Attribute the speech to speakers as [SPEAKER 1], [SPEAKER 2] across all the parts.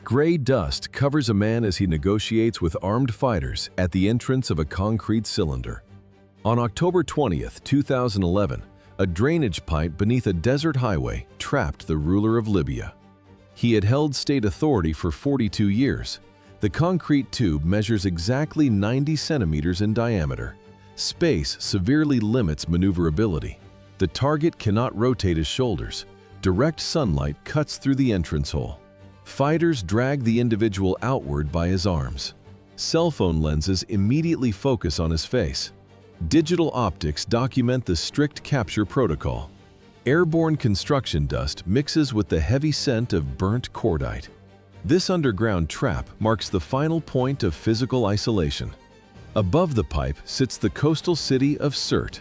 [SPEAKER 1] Gray dust covers a man as he negotiates with armed fighters at the entrance of a concrete cylinder. On October 20th, 2011, a drainage pipe beneath a desert highway trapped the ruler of Libya. He had held state authority for 42 years. The concrete tube measures exactly 90 centimeters in diameter. Space severely limits maneuverability. The target cannot rotate his shoulders. Direct sunlight cuts through the entrance hole. Fighters drag the individual outward by his arms. Cell phone lenses immediately focus on his face. Digital optics document the strict capture protocol. Airborne construction dust mixes with the heavy scent of burnt cordite. This underground trap marks the final point of physical isolation. Above the pipe sits the coastal city of Sirte.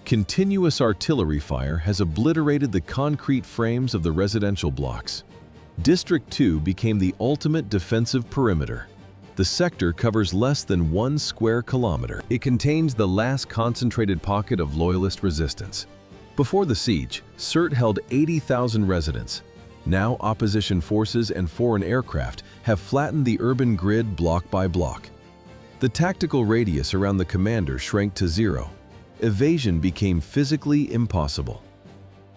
[SPEAKER 1] Continuous artillery fire has obliterated the concrete frames of the residential blocks. District 2 became the ultimate defensive perimeter. The sector covers less than 1 square kilometer. It contains the last concentrated pocket of loyalist resistance. Before the siege, Sirte held 80,000 residents. Now opposition forces and foreign aircraft have flattened the urban grid block by block. The tactical radius around the commander shrank to 0. Evasion became physically impossible.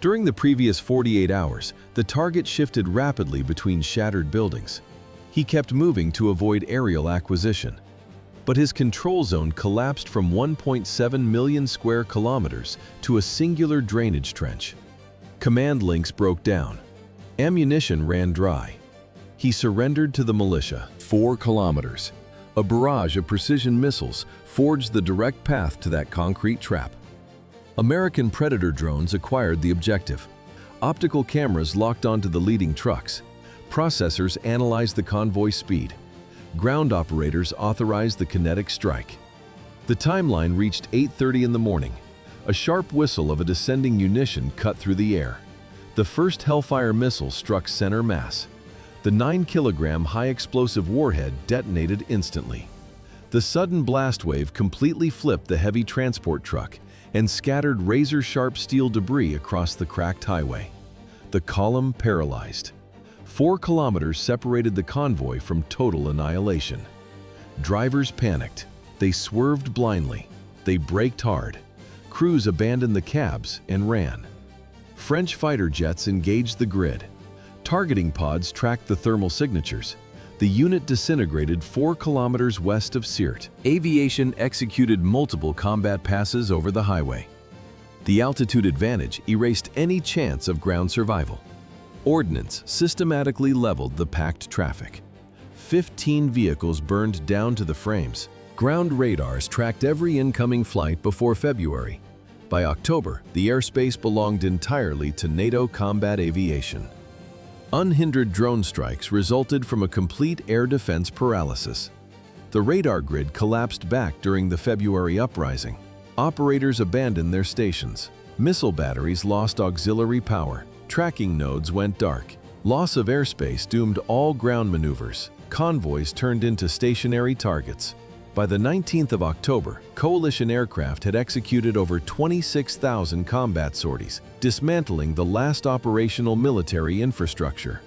[SPEAKER 1] During the previous 48 hours, the target shifted rapidly between shattered buildings. He kept moving to avoid aerial acquisition. But his control zone collapsed from 1.7 million square kilometers to a singular drainage trench. Command links broke down. Ammunition ran dry. He surrendered to the militia. 4 kilometers. A barrage of precision missiles forged the direct path to that concrete trap. American Predator drones acquired the objective. Optical cameras locked onto the leading trucks. Processors analyzed the convoy speed. Ground operators authorized the kinetic strike. The timeline reached 8:30 in the morning. A sharp whistle of a descending munition cut through the air. The first Hellfire missile struck center mass. The 9-kilogram high-explosive warhead detonated instantly. The sudden blast wave completely flipped the heavy transport truck and scattered razor-sharp steel debris across the cracked highway. The column paralyzed. 4 kilometers separated the convoy from total annihilation. Drivers panicked. They swerved blindly. They braked hard. Crews abandoned the cabs and ran. French fighter jets engaged the grid. Targeting pods tracked the thermal signatures. The unit disintegrated 4 kilometers west of Sirte. Aviation executed multiple combat passes over the highway. The altitude advantage erased any chance of ground survival. Ordnance systematically leveled the packed traffic. 15 vehicles burned down to the frames. Ground radars tracked every incoming flight before February. By October, the airspace belonged entirely to NATO combat aviation. Unhindered drone strikes resulted from a complete air defense paralysis. The radar grid collapsed back during the February uprising. Operators abandoned their stations. Missile batteries lost auxiliary power. Tracking nodes went dark. Loss of airspace doomed all ground maneuvers. Convoys turned into stationary targets. By the 19th of October, coalition aircraft had executed over 26,000 combat sorties, dismantling the last operational military infrastructure.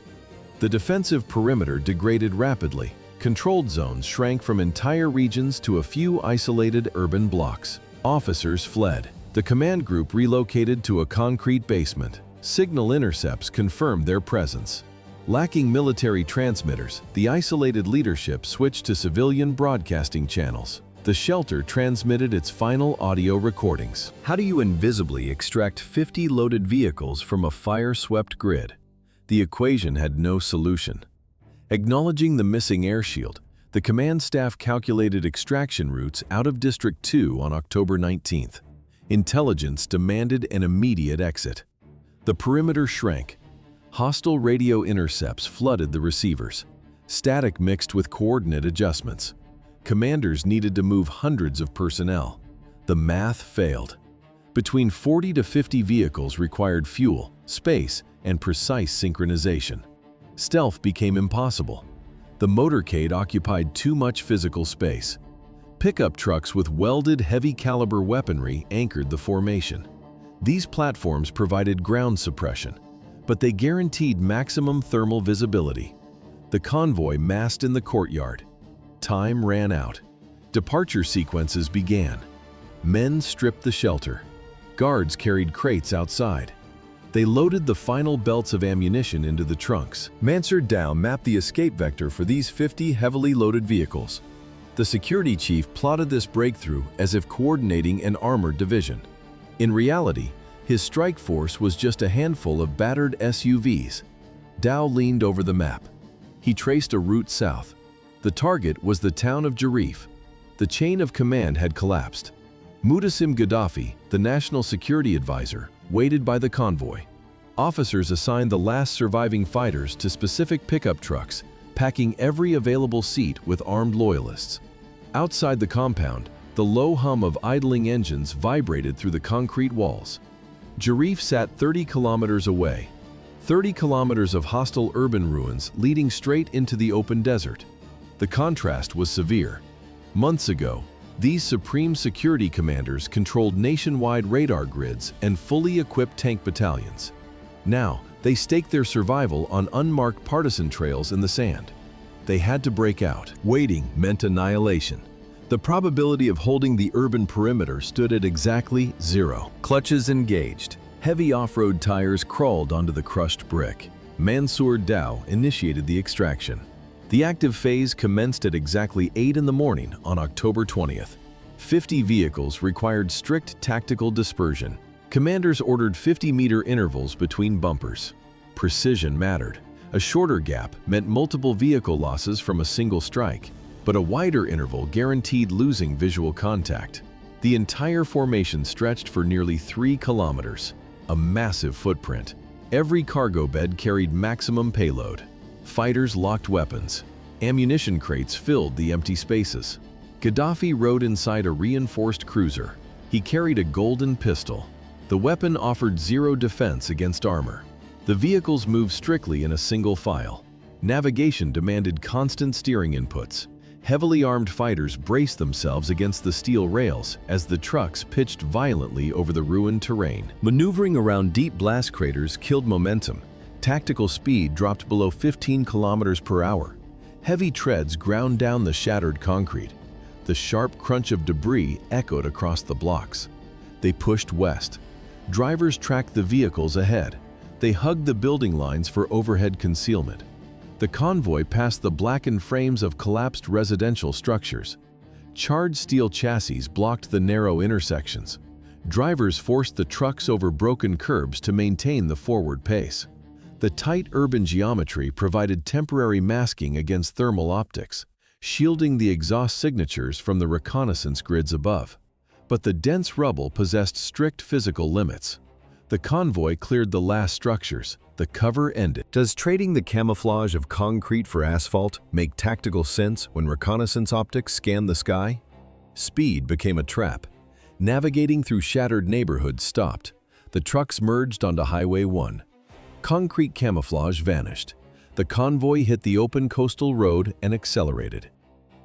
[SPEAKER 1] The defensive perimeter degraded rapidly. Controlled zones shrank from entire regions to a few isolated urban blocks. Officers fled. The command group relocated to a concrete basement. Signal intercepts confirmed their presence. Lacking military transmitters, the isolated leadership switched to civilian broadcasting channels. The shelter transmitted its final audio recordings. How do you invisibly extract 50 loaded vehicles from a fire-swept grid? The equation had no solution. Acknowledging the missing air shield, the command staff calculated extraction routes out of District 2 on October 19th. Intelligence demanded an immediate exit. The perimeter shrank. Hostile radio intercepts flooded the receivers. Static mixed with coordinate adjustments. Commanders needed to move hundreds of personnel. The math failed. Between 40 to 50 vehicles required fuel, space, and precise synchronization. Stealth became impossible. The motorcade occupied too much physical space. Pickup trucks with welded heavy-caliber weaponry anchored the formation. These platforms provided ground suppression, but they guaranteed maximum thermal visibility. The convoy massed in the courtyard. Time ran out. Departure sequences began. Men stripped the shelter. Guards carried crates outside. They loaded the final belts of ammunition into the trunks. Mansur Dow mapped the escape vector for these 50 heavily loaded vehicles. The security chief plotted this breakthrough as if coordinating an armored division. In reality, his strike force was just a handful of battered SUVs. Dow leaned over the map. He traced a route south. The target was the town of Jarif. The chain of command had collapsed. Muhtassim Gaddafi, the national security advisor, waited by the convoy. Officers assigned the last surviving fighters to specific pickup trucks, packing every available seat with armed loyalists. Outside the compound, the low hum of idling engines vibrated through the concrete walls. Jarif sat 30 kilometers away. 30 kilometers of hostile urban ruins leading straight into the open desert. The contrast was severe. Months ago, these supreme security commanders controlled nationwide radar grids and fully equipped tank battalions. Now, they staked their survival on unmarked partisan trails in the sand. They had to break out. Waiting meant annihilation. The probability of holding the urban perimeter stood at exactly 0. Clutches engaged. Heavy off-road tires crawled onto the crushed brick. Mansur Dow initiated the extraction. The active phase commenced at exactly 8 in the morning on October 20th. 50 vehicles required strict tactical dispersion. Commanders ordered 50-meter intervals between bumpers. Precision mattered. A shorter gap meant multiple vehicle losses from a single strike, but a wider interval guaranteed losing visual contact. The entire formation stretched for nearly 3 kilometers. A massive footprint. Every cargo bed carried maximum payload. Fighters locked weapons. Ammunition crates filled the empty spaces. Gaddafi rode inside a reinforced cruiser. He carried a golden pistol. The weapon offered zero defense against armor. The vehicles moved strictly in a single file. Navigation demanded constant steering inputs. Heavily armed fighters braced themselves against the steel rails as the trucks pitched violently over the ruined terrain. Maneuvering around deep blast craters killed momentum. Tactical speed dropped below 15 kilometers per hour. Heavy treads ground down the shattered concrete. The sharp crunch of debris echoed across the blocks. They pushed west. Drivers tracked the vehicles ahead. They hugged the building lines for overhead concealment. The convoy passed the blackened frames of collapsed residential structures. Charred steel chassis blocked the narrow intersections. Drivers forced the trucks over broken curbs to maintain the forward pace. The tight urban geometry provided temporary masking against thermal optics, shielding the exhaust signatures from the reconnaissance grids above. But the dense rubble possessed strict physical limits. The convoy cleared the last structures. The cover ended. Does trading the camouflage of concrete for asphalt make tactical sense when reconnaissance optics scan the sky? Speed became a trap. Navigating through shattered neighborhoods stopped. The trucks merged onto Highway 1. Concrete camouflage vanished. The convoy hit the open coastal road and accelerated.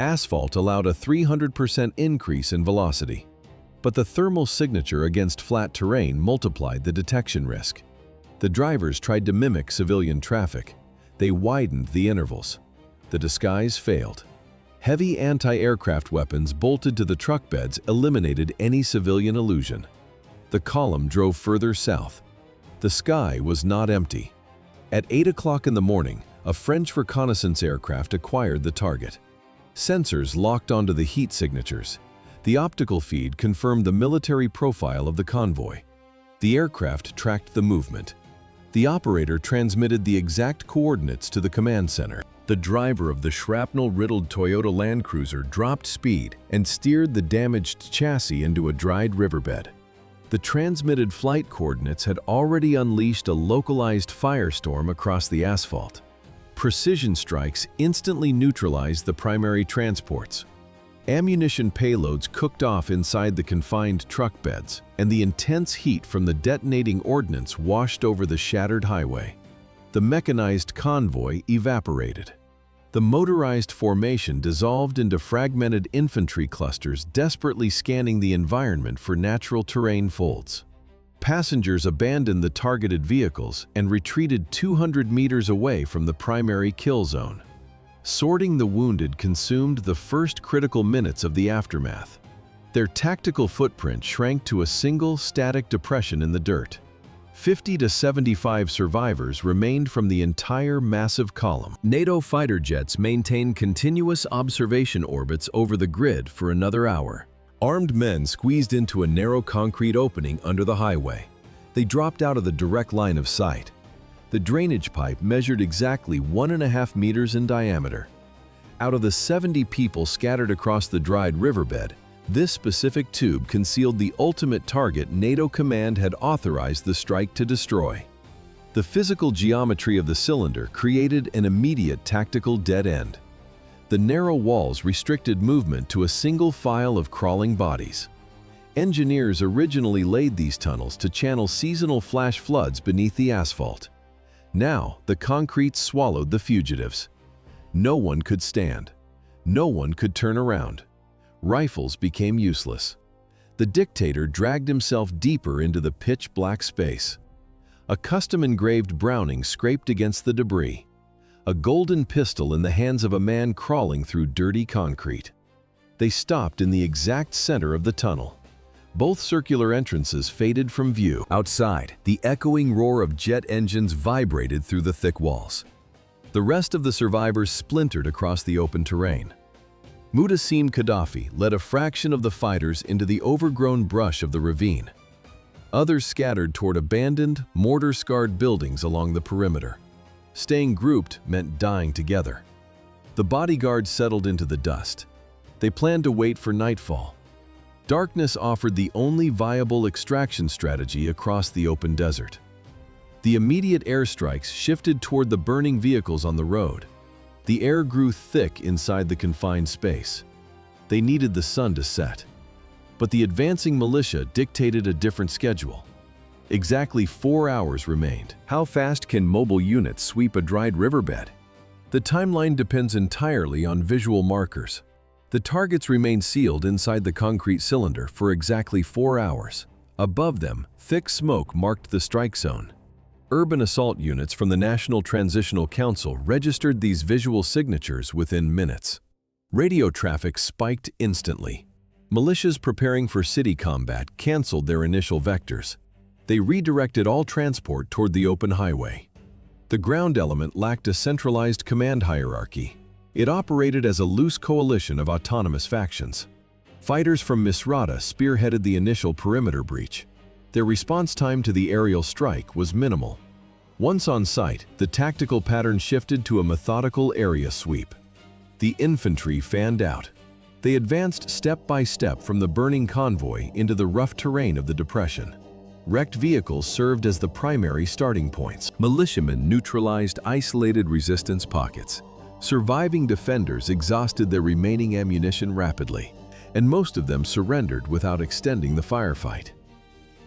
[SPEAKER 1] Asphalt allowed a 300% increase in velocity. But the thermal signature against flat terrain multiplied the detection risk. The drivers tried to mimic civilian traffic. They widened the intervals. The disguise failed. Heavy anti-aircraft weapons bolted to the truck beds eliminated any civilian illusion. The column drove further south. The sky was not empty. At 8 o'clock in the morning, a French reconnaissance aircraft acquired the target. Sensors locked onto the heat signatures. The optical feed confirmed the military profile of the convoy. The aircraft tracked the movement. The operator transmitted the exact coordinates to the command center. The driver of the shrapnel-riddled Toyota Land Cruiser dropped speed and steered the damaged chassis into a dried riverbed. The transmitted flight coordinates had already unleashed a localized firestorm across the asphalt. Precision strikes instantly neutralized the primary transports. Ammunition payloads cooked off inside the confined truck beds, and the intense heat from the detonating ordnance washed over the shattered highway. The mechanized convoy evaporated. The motorized formation dissolved into fragmented infantry clusters desperately scanning the environment for natural terrain folds. Passengers abandoned the targeted vehicles and retreated 200 meters away from the primary kill zone. Sorting the wounded consumed the first critical minutes of the aftermath. Their tactical footprint shrank to a single static depression in the dirt. 50 to 75 survivors remained from the entire massive column. NATO fighter jets maintained continuous observation orbits over the grid for another hour. Armed men squeezed into a narrow concrete opening under the highway. They dropped out of the direct line of sight. The drainage pipe measured exactly 1.5 meters in diameter. Out of the 70 people scattered across the dried riverbed, this specific tube concealed the ultimate target NATO command had authorized the strike to destroy. The physical geometry of the cylinder created an immediate tactical dead end. The narrow walls restricted movement to a single file of crawling bodies. Engineers originally laid these tunnels to channel seasonal flash floods beneath the asphalt. Now, the concrete swallowed the fugitives. No one could stand. No one could turn around. Rifles became useless. The dictator dragged himself deeper into the pitch-black space. A custom-engraved Browning scraped against the debris. A golden pistol in the hands of a man crawling through dirty concrete. They stopped in the exact center of the tunnel. Both circular entrances faded from view. Outside, the echoing roar of jet engines vibrated through the thick walls. The rest of the survivors splintered across the open terrain. Muhtassim Gaddafi led a fraction of the fighters into the overgrown brush of the ravine. Others scattered toward abandoned, mortar-scarred buildings along the perimeter. Staying grouped meant dying together. The bodyguards settled into the dust. They planned to wait for nightfall. Darkness offered the only viable extraction strategy across the open desert. The immediate airstrikes shifted toward the burning vehicles on the road. The air grew thick inside the confined space. They needed the sun to set. But the advancing militia dictated a different schedule. Exactly 4 hours remained. How fast can mobile units sweep a dried riverbed? The timeline depends entirely on visual markers. The targets remained sealed inside the concrete cylinder for exactly 4 hours. Above them, thick smoke marked the strike zone. Urban assault units from the National Transitional Council registered these visual signatures within minutes. Radio traffic spiked instantly. Militias preparing for city combat canceled their initial vectors. They redirected all transport toward the open highway. The ground element lacked a centralized command hierarchy. It operated as a loose coalition of autonomous factions. Fighters from Misrata spearheaded the initial perimeter breach. Their response time to the aerial strike was minimal. Once on site, the tactical pattern shifted to a methodical area sweep. The infantry fanned out. They advanced step by step from the burning convoy into the rough terrain of the depression. Wrecked vehicles served as the primary starting points. Militiamen neutralized isolated resistance pockets. Surviving defenders exhausted their remaining ammunition rapidly, and most of them surrendered without extending the firefight.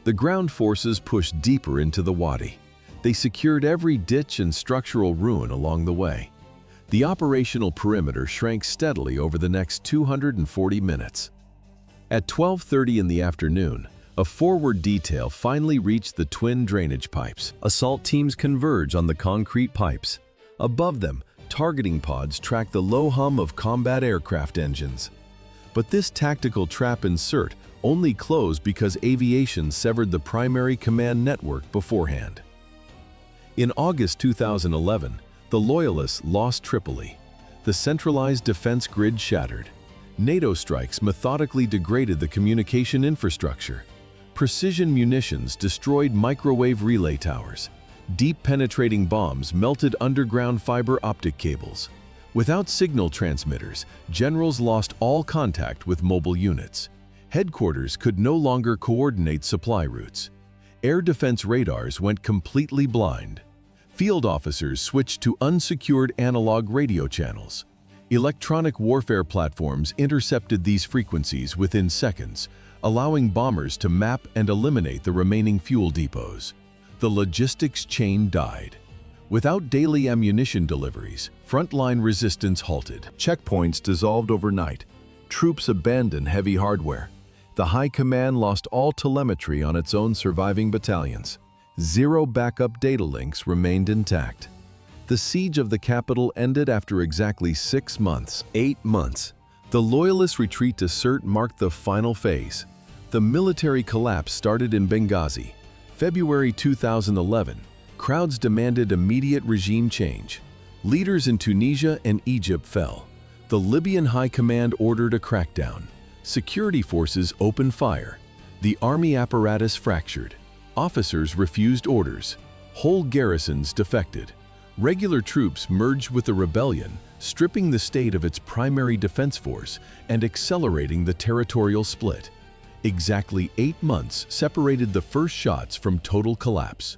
[SPEAKER 1] The ground forces pushed deeper into the wadi. They secured every ditch and structural ruin along the way. The operational perimeter shrank steadily over the next 240 minutes. At 12:30 in the afternoon, a forward detail finally reached the twin drainage pipes. Assault teams converge on the concrete pipes. Above them, targeting pods track the low hum of combat aircraft engines. But this tactical trap in Sirte only closed because aviation severed the primary command network beforehand. In August 2011, the Loyalists lost Tripoli. The centralized defense grid shattered. NATO strikes methodically degraded the communication infrastructure. Precision munitions destroyed microwave relay towers. Deep penetrating bombs melted underground fiber optic cables. Without signal transmitters, generals lost all contact with mobile units. Headquarters could no longer coordinate supply routes. Air defense radars went completely blind. Field officers switched to unsecured analog radio channels. Electronic warfare platforms intercepted these frequencies within seconds, allowing bombers to map and eliminate the remaining fuel depots. The logistics chain died. Without daily ammunition deliveries, frontline resistance halted. Checkpoints dissolved overnight. Troops abandoned heavy hardware. The High Command lost all telemetry on its own surviving battalions. Zero backup data links remained intact. The siege of the capital ended after exactly 6 months. 8 months. The Loyalist retreat to Sirte marked the final phase. The military collapse started in Benghazi. February 2011, crowds demanded immediate regime change. Leaders in Tunisia and Egypt fell. The Libyan High Command ordered a crackdown. Security forces opened fire. The army apparatus fractured. Officers refused orders. Whole garrisons defected. Regular troops merged with the rebellion, stripping the state of its primary defense force and accelerating the territorial split. Exactly 8 months separated the first shots from total collapse.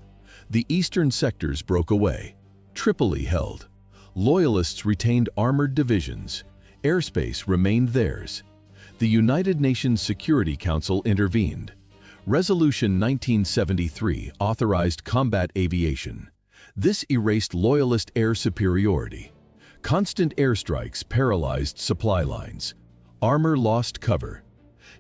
[SPEAKER 1] The eastern sectors broke away. Tripoli held. Loyalists retained armored divisions. Airspace remained theirs. The United Nations Security Council intervened. Resolution 1973 authorized combat aviation. This erased Loyalist air superiority. Constant airstrikes paralyzed supply lines. Armor lost cover.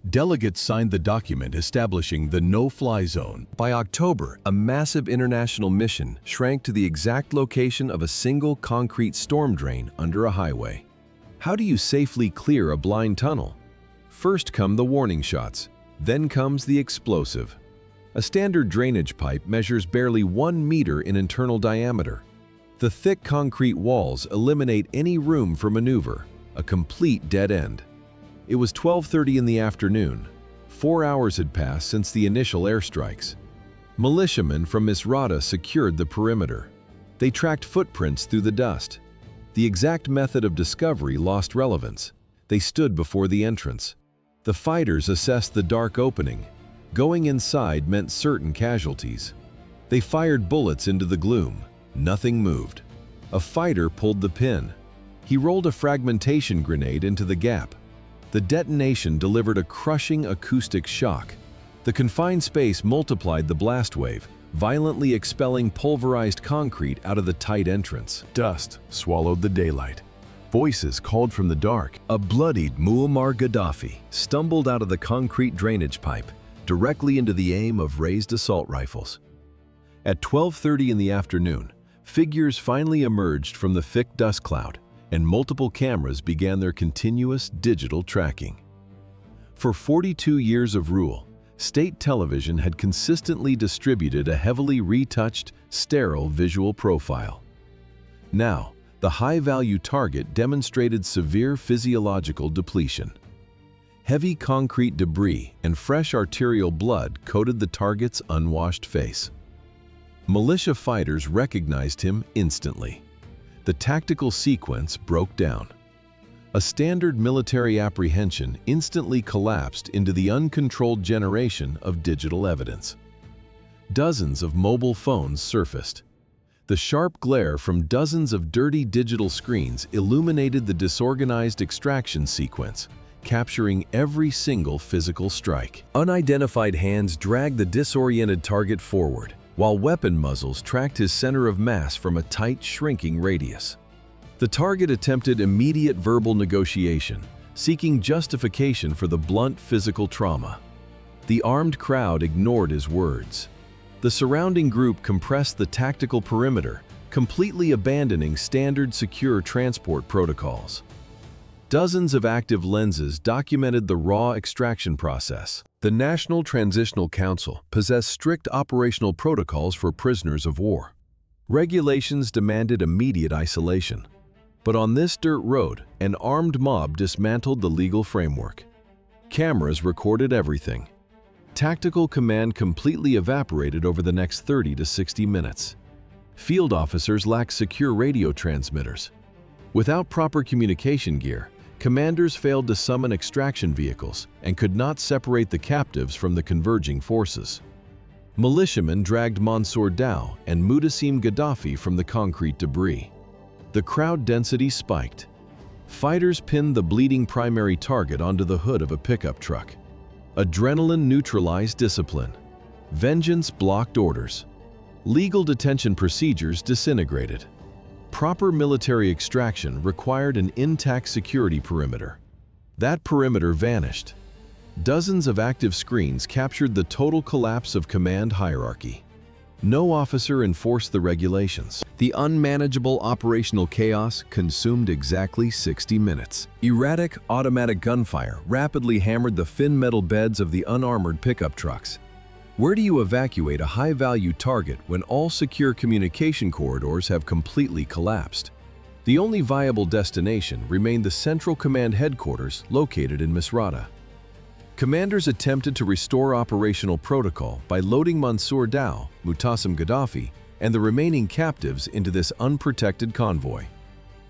[SPEAKER 1] Delegates signed the document establishing the no-fly zone. By October, a massive international mission shrank to the exact location of a single concrete storm drain under a highway. How do you safely clear a blind tunnel? First come the warning shots, then comes the explosive. A standard drainage pipe measures barely 1 meter in internal diameter. The thick concrete walls eliminate any room for maneuver, a complete dead end. It was 12:30 in the afternoon. 4 hours had passed since the initial airstrikes. Militiamen from Misrata secured the perimeter. They tracked footprints through the dust. The exact method of discovery lost relevance. They stood before the entrance. The fighters assessed the dark opening. Going inside meant certain casualties. They fired bullets into the gloom. Nothing moved. A fighter pulled the pin. He rolled a fragmentation grenade into the gap. The detonation delivered a crushing acoustic shock. The confined space multiplied the blast wave, violently expelling pulverized concrete out of the tight entrance. Dust swallowed the daylight. Voices called from the dark. A bloodied Muammar Gaddafi stumbled out of the concrete drainage pipe, directly into the aim of raised assault rifles. At 12:30 in the afternoon, figures finally emerged from the thick dust cloud, and multiple cameras began their continuous digital tracking. For 42 years of rule, state television had consistently distributed a heavily retouched, sterile visual profile. Now, the high-value target demonstrated severe physiological depletion. Heavy concrete debris and fresh arterial blood coated the target's unwashed face. Militia fighters recognized him instantly. The tactical sequence broke down. A standard military apprehension instantly collapsed into the uncontrolled generation of digital evidence. Dozens of mobile phones surfaced. The sharp glare from dozens of dirty digital screens illuminated the disorganized extraction sequence, capturing every single physical strike. Unidentified hands dragged the disoriented target forward, while weapon muzzles tracked his center of mass from a tight, shrinking radius. The target attempted immediate verbal negotiation, seeking justification for the blunt physical trauma. The armed crowd ignored his words. The surrounding group compressed the tactical perimeter, completely abandoning standard secure transport protocols. Dozens of active lenses documented the raw extraction process. The National Transitional Council possessed strict operational protocols for prisoners of war. Regulations demanded immediate isolation. But on this dirt road, an armed mob dismantled the legal framework. Cameras recorded everything. Tactical command completely evaporated over the next 30 to 60 minutes. Field officers lacked secure radio transmitters. Without proper communication gear, commanders failed to summon extraction vehicles and could not separate the captives from the converging forces. Militiamen dragged Mansour Dow and Mutassim Gaddafi from the concrete debris. The crowd density spiked. Fighters pinned the bleeding primary target onto the hood of a pickup truck. Adrenaline neutralized discipline. Vengeance blocked orders. Legal detention procedures disintegrated. Proper military extraction required an intact security perimeter. That perimeter vanished. Dozens of active screens captured the total collapse of command hierarchy. No officer enforced the regulations. The unmanageable operational chaos consumed exactly 60 minutes. Erratic automatic gunfire rapidly hammered the thin metal beds of the unarmored pickup trucks. Where do you evacuate a high-value target when all secure communication corridors have completely collapsed? The only viable destination remained the Central Command headquarters located in Misrata. Commanders attempted to restore operational protocol by loading Mansour Dao, Mu'tasim Gaddafi, and the remaining captives into this unprotected convoy.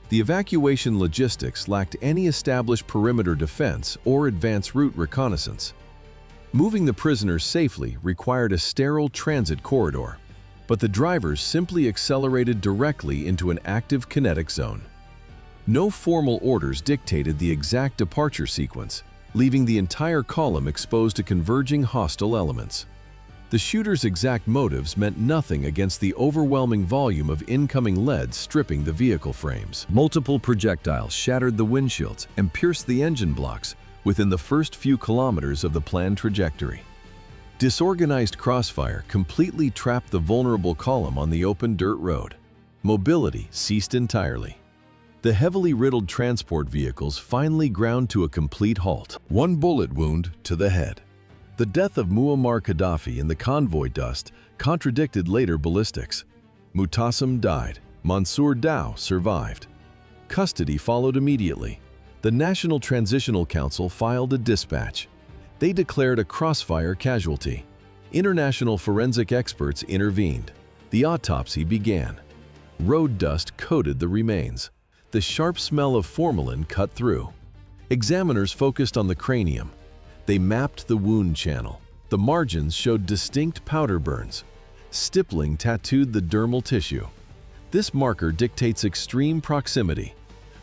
[SPEAKER 1] The evacuation logistics lacked any established perimeter defense or advance route reconnaissance. Moving the prisoners safely required a sterile transit corridor, but the drivers simply accelerated directly into an active kinetic zone. No formal orders dictated the exact departure sequence, leaving the entire column exposed to converging hostile elements. The shooter's exact motives meant nothing against the overwhelming volume of incoming lead stripping the vehicle frames. Multiple projectiles shattered the windshields and pierced the engine blocks within the first few kilometers of the planned trajectory. Disorganized crossfire completely trapped the vulnerable column on the open dirt road. Mobility ceased entirely. The heavily riddled transport vehicles finally ground to a complete halt. One bullet wound to the head. The death of Muammar Gaddafi in the convoy dust contradicted later ballistics. Mu'tasim died. Mansour Dao survived. Custody followed immediately. The National Transitional Council filed a dispatch. They declared a crossfire casualty. International forensic experts intervened. The autopsy began. Road dust coated the remains. The sharp smell of formalin cut through. Examiners focused on the cranium. They mapped the wound channel. The margins showed distinct powder burns. Stippling tattooed the dermal tissue. This marker dictates extreme proximity.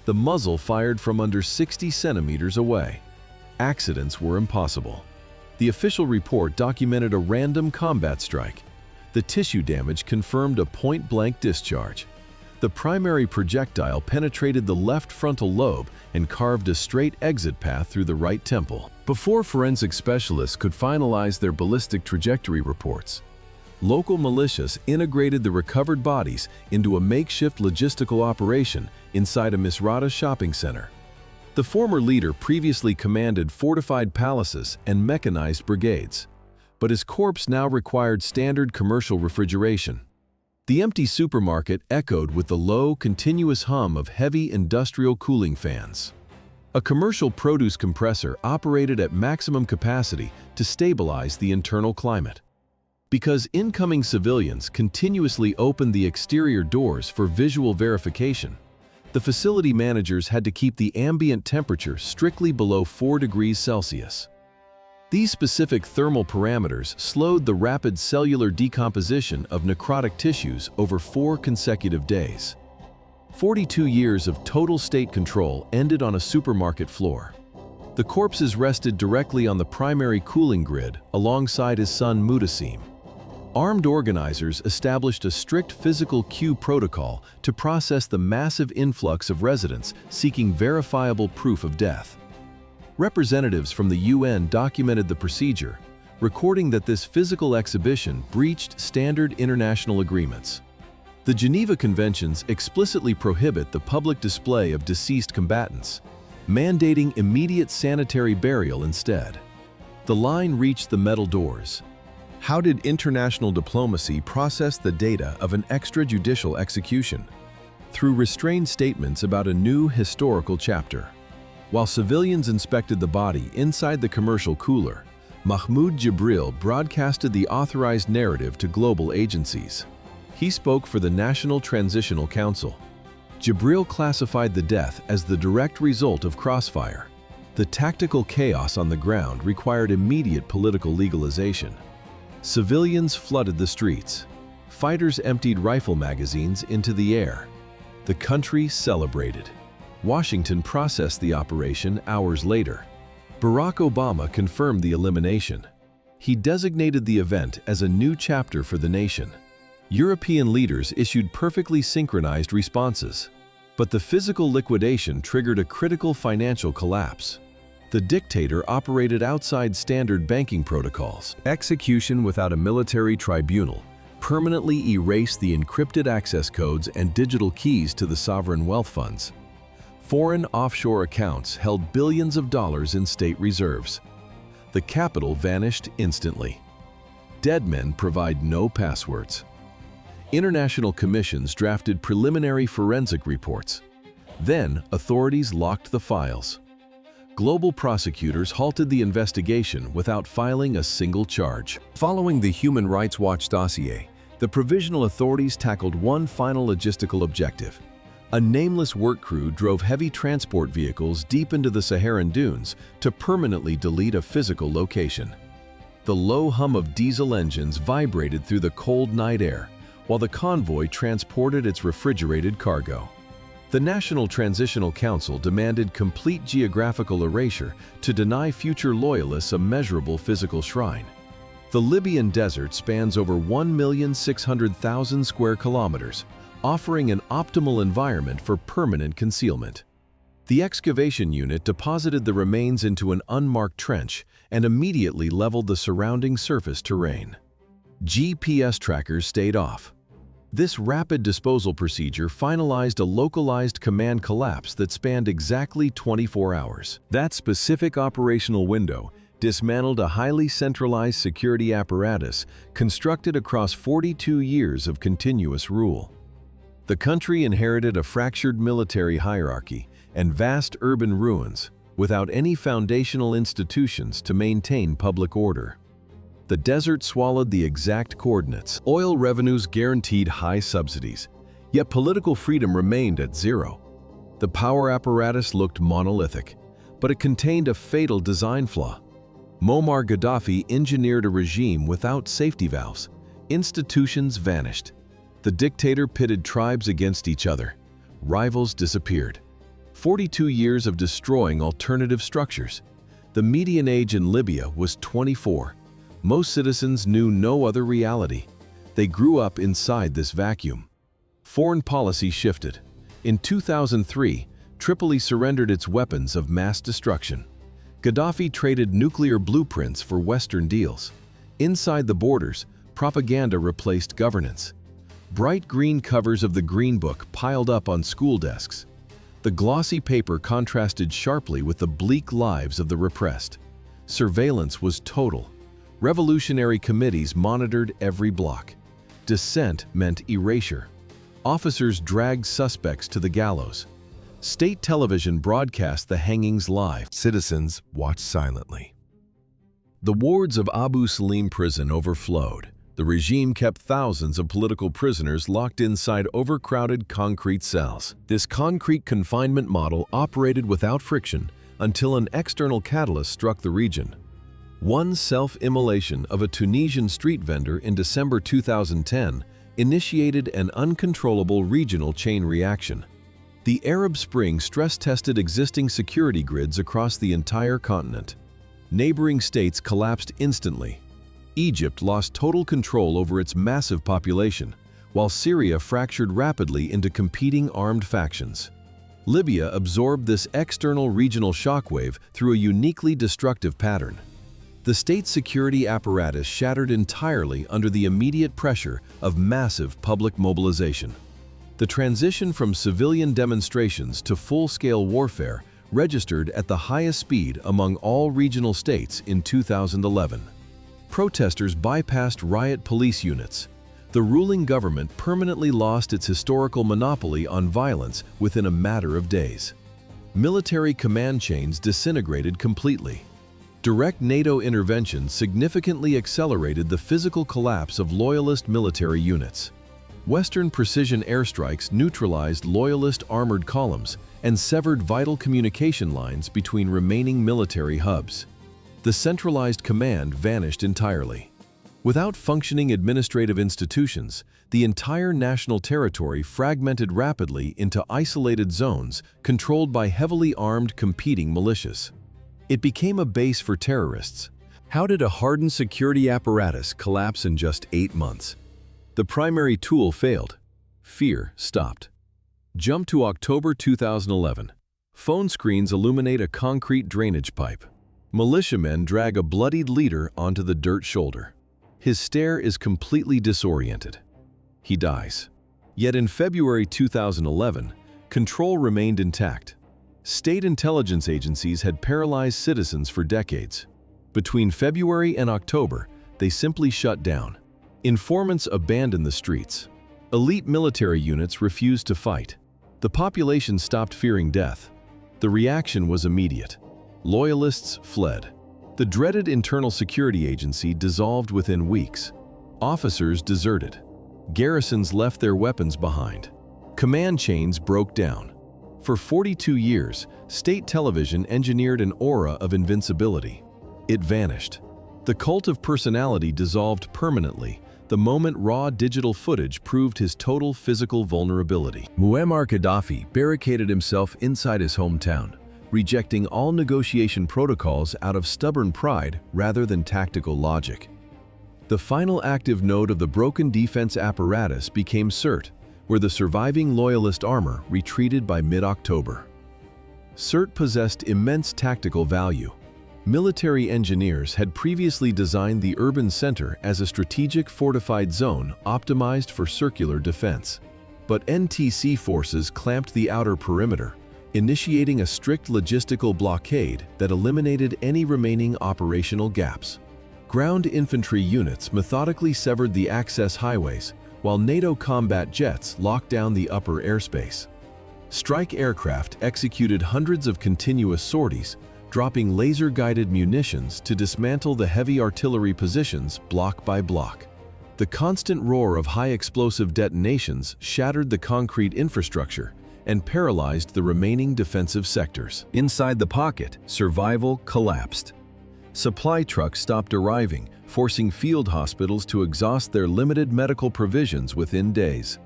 [SPEAKER 1] The muzzle fired from under 60 centimeters away. Accidents were impossible. The official report documented a random combat strike. The tissue damage confirmed a point-blank discharge. The primary projectile penetrated the left frontal lobe and carved a straight exit path through the right temple. Before forensic specialists could finalize their ballistic trajectory reports, local militias integrated the recovered bodies into a makeshift logistical operation inside a Misrata shopping center. The former leader previously commanded fortified palaces and mechanized brigades, but his corpse now required standard commercial refrigeration. The empty supermarket echoed with the low, continuous hum of heavy industrial cooling fans. A commercial produce compressor operated at maximum capacity to stabilize the internal climate. Because incoming civilians continuously opened the exterior doors for visual verification, the facility managers had to keep the ambient temperature strictly below 4 degrees Celsius. These specific thermal parameters slowed the rapid cellular decomposition of necrotic tissues over 4 consecutive days. 42 years of total state control ended on a supermarket floor. The corpses rested directly on the primary cooling grid alongside his son Mu'tasim. Armed organizers established a strict physical queue protocol to process the massive influx of residents seeking verifiable proof of death. Representatives from the UN documented the procedure, recording that this physical exhibition breached standard international agreements. The Geneva Conventions explicitly prohibit the public display of deceased combatants, mandating immediate sanitary burial instead. The line reached the metal doors. How did international diplomacy process the data of an extrajudicial execution? Through restrained statements about a new historical chapter. While civilians inspected the body inside the commercial cooler, Mahmoud Jibril broadcasted the authorized narrative to global agencies. He spoke for the National Transitional Council. Jibril classified the death as the direct result of crossfire. The tactical chaos on the ground required immediate political legalization. Civilians flooded the streets. Fighters emptied rifle magazines into the air. The country celebrated. Washington processed the operation hours later. Barack Obama confirmed the elimination. He designated the event as a new chapter for the nation. European leaders issued perfectly synchronized responses. But the physical liquidation triggered a critical financial collapse. The dictator operated outside standard banking protocols. Execution without a military tribunal permanently erased the encrypted access codes and digital keys to the sovereign wealth funds. Foreign offshore accounts held billions of dollars in state reserves. The capital vanished instantly. Dead men provide no passwords. International commissions drafted preliminary forensic reports. Then, authorities locked the files. Global prosecutors halted the investigation without filing a single charge. Following the Human Rights Watch dossier, the provisional authorities tackled one final logistical objective. A nameless work crew drove heavy transport vehicles deep into the Saharan dunes to permanently delete a physical location. The low hum of diesel engines vibrated through the cold night air, while the convoy transported its refrigerated cargo. The National Transitional Council demanded complete geographical erasure to deny future loyalists a measurable physical shrine. The Libyan desert spans over 1,600,000 square kilometers, offering an optimal environment for permanent concealment. The excavation unit deposited the remains into an unmarked trench and immediately leveled the surrounding surface terrain. GPS trackers stayed off. This rapid disposal procedure finalized a localized command collapse that spanned exactly 24 hours. That specific operational window dismantled a highly centralized security apparatus constructed across 42 years of continuous rule. The country inherited a fractured military hierarchy and vast urban ruins without any foundational institutions to maintain public order. The desert swallowed the exact coordinates. Oil revenues guaranteed high subsidies, yet political freedom remained at zero. The power apparatus looked monolithic, but it contained a fatal design flaw. Muammar Gaddafi engineered a regime without safety valves. Institutions vanished. The dictator pitted tribes against each other. Rivals disappeared. 42 years of destroying alternative structures. The median age in Libya was 24. Most citizens knew no other reality. They grew up inside this vacuum. Foreign policy shifted. In 2003, Tripoli surrendered its weapons of mass destruction. Gaddafi traded nuclear blueprints for Western deals. Inside the borders, propaganda replaced governance. Bright green covers of the Green Book piled up on school desks. The glossy paper contrasted sharply with the bleak lives of the repressed. Surveillance was total. Revolutionary committees monitored every block. Dissent meant erasure. Officers dragged suspects to the gallows. State television broadcast the hangings live. Citizens watched silently. The wards of Abu Salim prison overflowed. The regime kept thousands of political prisoners locked inside overcrowded concrete cells. This concrete confinement model operated without friction until an external catalyst struck the region. One self-immolation of a Tunisian street vendor in December 2010 initiated an uncontrollable regional chain reaction. The Arab Spring stress-tested existing security grids across the entire continent. Neighboring states collapsed instantly. Egypt lost total control over its massive population, while Syria fractured rapidly into competing armed factions. Libya absorbed this external regional shockwave through a uniquely destructive pattern. The state security apparatus shattered entirely under the immediate pressure of massive public mobilization. The transition from civilian demonstrations to full-scale warfare registered at the highest speed among all regional states in 2011. Protesters bypassed riot police units. The ruling government permanently lost its historical monopoly on violence within a matter of days. Military command chains disintegrated completely. Direct NATO intervention significantly accelerated the physical collapse of loyalist military units. Western precision airstrikes neutralized loyalist armored columns and severed vital communication lines between remaining military hubs. The centralized command vanished entirely. Without functioning administrative institutions, the entire national territory fragmented rapidly into isolated zones controlled by heavily armed competing militias. It became a base for terrorists. How did a hardened security apparatus collapse in just 8 months? The primary tool failed. Fear stopped. Jump to October 2011. Phone screens illuminate a concrete drainage pipe. Militiamen drag a bloodied leader onto the dirt shoulder. His stare is completely disoriented. He dies. Yet in February 2011, control remained intact. State intelligence agencies had paralyzed citizens for decades. Between February and October, they simply shut down. Informants abandoned the streets. Elite military units refused to fight. The population stopped fearing death. The reaction was immediate. Loyalists fled. The dreaded Internal Security Agency dissolved within weeks. Officers deserted. Garrisons left their weapons behind. Command chains broke down. For 42 years, state television engineered an aura of invincibility. It vanished. The cult of personality dissolved permanently the moment raw digital footage proved his total physical vulnerability. Muammar Gaddafi barricaded himself inside his hometown, rejecting all negotiation protocols out of stubborn pride rather than tactical logic. The final active node of the broken defense apparatus became Sirte, where the surviving loyalist armor retreated by mid-October. Sirte possessed immense tactical value. Military engineers had previously designed the urban center as a strategic fortified zone optimized for circular defense. But NTC forces clamped the outer perimeter, initiating a strict logistical blockade that eliminated any remaining operational gaps. Ground infantry units methodically severed the access highways, while NATO combat jets locked down the upper airspace. Strike aircraft executed hundreds of continuous sorties, dropping laser-guided munitions to dismantle the heavy artillery positions block by block. The constant roar of high-explosive detonations shattered the concrete infrastructure and paralyzed the remaining defensive sectors. Inside the pocket, survival collapsed. Supply trucks stopped arriving, forcing field hospitals to exhaust their limited medical provisions within days.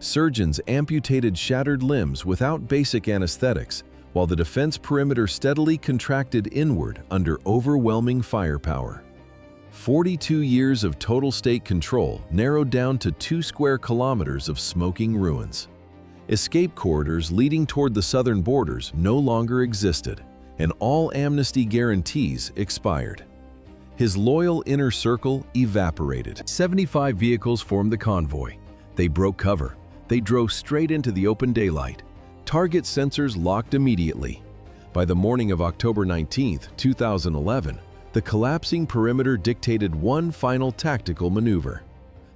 [SPEAKER 1] Surgeons amputated shattered limbs without basic anesthetics, while the defense perimeter steadily contracted inward under overwhelming firepower. 42 years of total state control narrowed down to 2 square kilometers of smoking ruins. Escape corridors leading toward the southern borders no longer existed, and all amnesty guarantees expired. His loyal inner circle evaporated. 75 vehicles formed the convoy. They broke cover. They drove straight into the open daylight. Target sensors locked immediately. By the morning of October 19, 2011, the collapsing perimeter dictated one final tactical maneuver.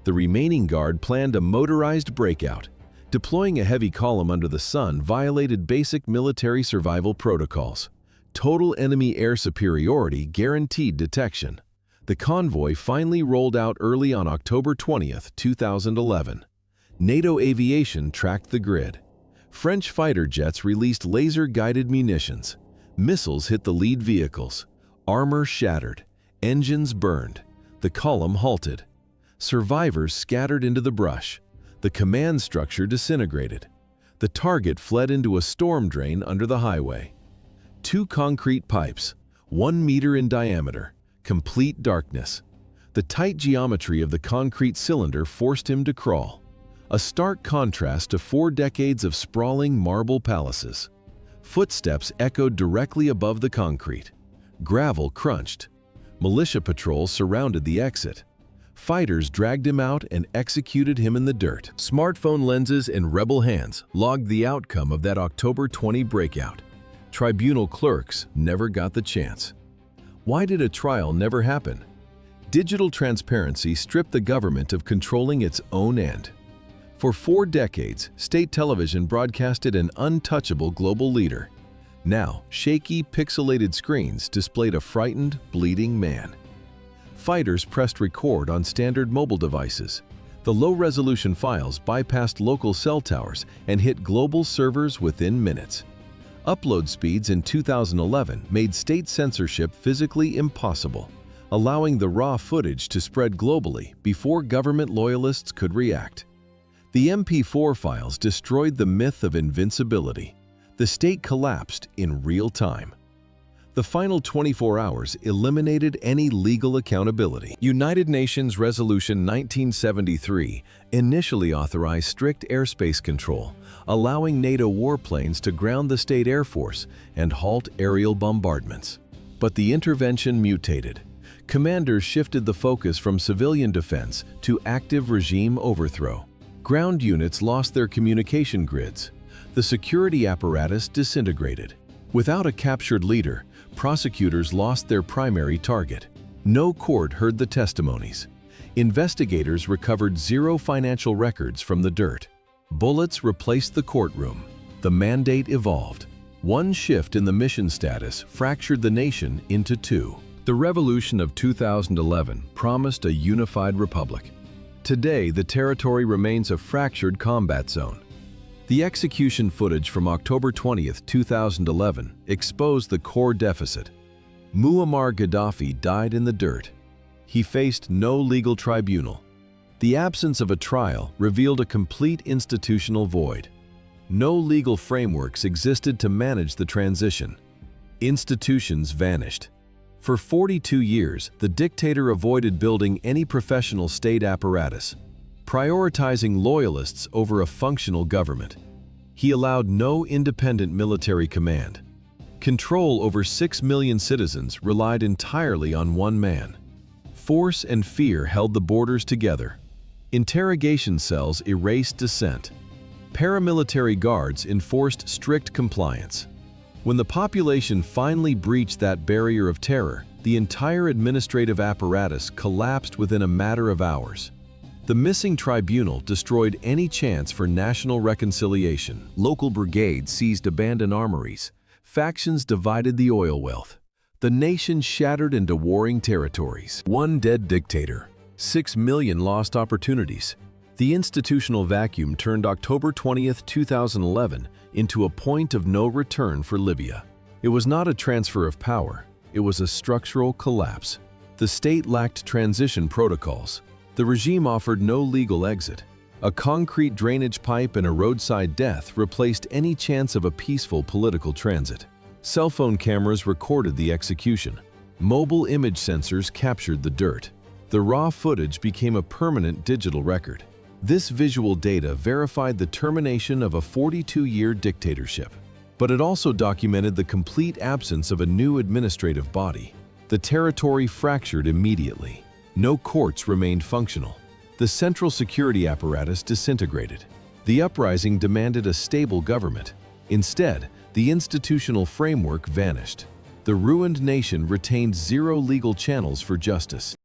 [SPEAKER 1] The remaining guard planned a motorized breakout. Deploying a heavy column under the sun violated basic military survival protocols. Total enemy air superiority guaranteed detection. The convoy finally rolled out early on October 20, 2011. NATO aviation tracked the grid. French fighter jets released laser-guided munitions. Missiles hit the lead vehicles. Armor shattered. Engines burned. The column halted. Survivors scattered into the brush. The command structure disintegrated. The target fled into a storm drain under the highway. 2 concrete pipes, 1 meter in diameter, complete darkness. The tight geometry of the concrete cylinder forced him to crawl. A stark contrast to 4 decades of sprawling marble palaces. Footsteps echoed directly above the concrete. Gravel crunched. Militia patrols surrounded the exit. Fighters dragged him out and executed him in the dirt. Smartphone lenses in rebel hands logged the outcome of that October 20 breakout. Tribunal clerks never got the chance. Why did a trial never happen? Digital transparency stripped the government of controlling its own end. For 4 decades, state television broadcasted an untouchable global leader. Now, shaky, pixelated screens displayed a frightened, bleeding man. Fighters pressed record on standard mobile devices. The low-resolution files bypassed local cell towers and hit global servers within minutes. Upload speeds in 2011 made state censorship physically impossible, allowing the raw footage to spread globally before government loyalists could react. The MP4 files destroyed the myth of invincibility. The state collapsed in real time. The final 24 hours eliminated any legal accountability. United Nations Resolution 1973 initially authorized strict airspace control, allowing NATO warplanes to ground the state air force and halt aerial bombardments. But the intervention mutated. Commanders shifted the focus from civilian defense to active regime overthrow. Ground units lost their communication grids. The security apparatus disintegrated. Without a captured leader, prosecutors lost their primary target. No court heard the testimonies. Investigators recovered zero financial records from the dirt. Bullets replaced the courtroom. The mandate evolved. One shift in the mission status fractured the nation into two. The revolution of 2011 promised a unified republic. Today, the territory remains a fractured combat zone. The execution footage from October 20, 2011 exposed the core deficit. Muammar Gaddafi died in the dirt. He faced no legal tribunal. The absence of a trial revealed a complete institutional void. No legal frameworks existed to manage the transition. Institutions vanished. For 42 years, the dictator avoided building any professional state apparatus, prioritizing loyalists over a functional government. He allowed no independent military command. Control over 6 million citizens relied entirely on one man. Force and fear held the borders together. Interrogation cells erased dissent. Paramilitary guards enforced strict compliance. When the population finally breached that barrier of terror, the entire administrative apparatus collapsed within a matter of hours. The missing tribunal destroyed any chance for national reconciliation. Local brigades seized abandoned armories. Factions divided the oil wealth. The nation shattered into warring territories. One dead dictator, 6 million lost opportunities. The institutional vacuum turned October 20, 2011 into a point of no return for Libya. It was not a transfer of power, it was a structural collapse. The state lacked transition protocols. The regime offered no legal exit. A concrete drainage pipe and a roadside death replaced any chance of a peaceful political transit. Cell phone cameras recorded the execution. Mobile image sensors captured the dirt. The raw footage became a permanent digital record. This visual data verified the termination of a 42-year dictatorship. But it also documented the complete absence of a new administrative body. The territory fractured immediately. No courts remained functional. The central security apparatus disintegrated. The uprising demanded a stable government. Instead, the institutional framework vanished. The ruined nation retained zero legal channels for justice.